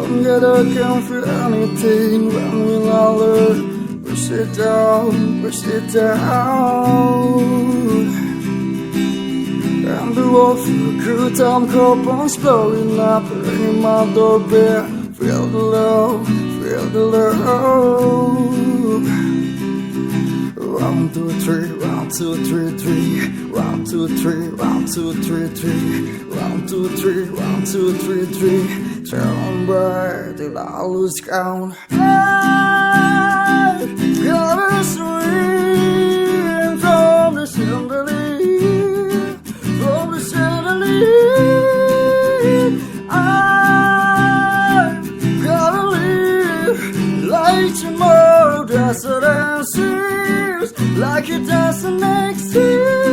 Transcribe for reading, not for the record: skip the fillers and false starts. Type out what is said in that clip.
together can't feel anything when we learn. Push it down, push it down. And the world feel good, time couples blowing up, ringing my doorbell. Feel the love, feel the love. 1, 2, 3, 1, 2, 3, 3. 1, 2, 3, 1, 2, 3, 3. 1, 2, 3, 1, 2, 3, 3. Turn back till I lose count. I got a swing from the chandelier, from the chandelier. I gotta live like tomorrow doesn't exist, like it doesn't exist.